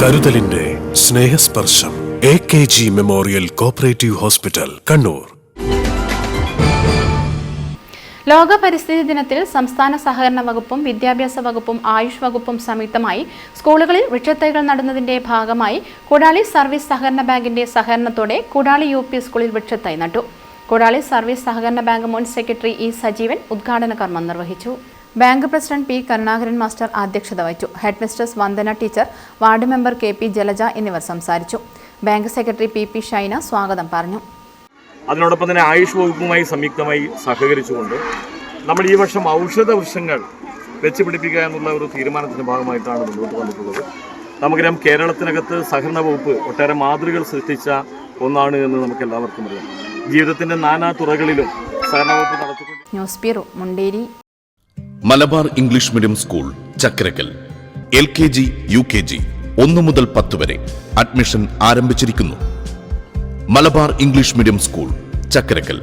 കരുതലിന്റെ സ്നേഹസ്പർശം AKG memorial cooperative hospital, Kannur. ലോക പരിസ്ഥിതി ദിനത്തിൽ സംസ്ഥാന സഹകരണ വകുപ്പും വിദ്യാഭ്യാസ വകുപ്പും ആയുഷ് വകുപ്പും സംയുക്തമായി സ്കൂളുകളിൽ വൃക്ഷത്തൈകൾ നടുന്നതിന്റെ ഭാഗമായി കുടാളി സർവീസ് സഹകരണ ബാങ്കിന്റെ സഹകരണത്തോടെ കുടാളി UP സ്കൂളിൽ വൃക്ഷത്തൈ നട്ടു. കുടാളി സർവീസ് സഹകരണ ബാങ്ക് മുൻ സെക്രട്ടറി E. സജീവൻ ഉദ്ഘാടന കർമ്മം നിർവഹിച്ചു. Bank president P. Karunakaran master അധ്യക്ഷത വഹിച്ചു. Head mistress Vandana teacher, ward member KP Jalaja എന്നിവർ സംസാരിച്ചു. ബാങ്ക് സെക്രട്ടറി PP ഷൈന സ്വാഗതം പറഞ്ഞു. അതിനോടൊപ്പം തന്നെ ആയുഷ് വകുപ്പുമായി സംയുക്തമായി സഹകരിച്ചുകൊണ്ട് നമ്മൾ ഈ വർഷം ഔഷധ വൃക്ഷങ്ങൾ വെച്ചുപിടിപ്പിക്കുക എന്നുള്ള ഒരു തീരുമാനത്തിന്റെ ഭാഗമായിട്ടാണ് മുന്നോട്ട് വന്നിട്ടുള്ളത്. നമുക്കറിയാം, കേരളത്തിനകത്ത് സഹകരണ വകുപ്പ് ഒട്ടേറെ മാതൃകകൾ സൃഷ്ടിച്ച ഒന്നാണ് എന്ന് നമുക്ക് എല്ലാവർക്കും അറിയാം. ജീവിതത്തിന്റെ നാനാ തുറകളിലും സഹകരണ വകുപ്പ് നടത്തിക്കൊണ്ട്. News bureau, Munderi. Malabar English medium school, Chakkarakkal. LKG, UKG 1 മുതൽ 10 വരെ അഡ്മിഷൻ ആരംഭിച്ചിരിക്കുന്നു. Malabar English medium school, Chakkarakkal.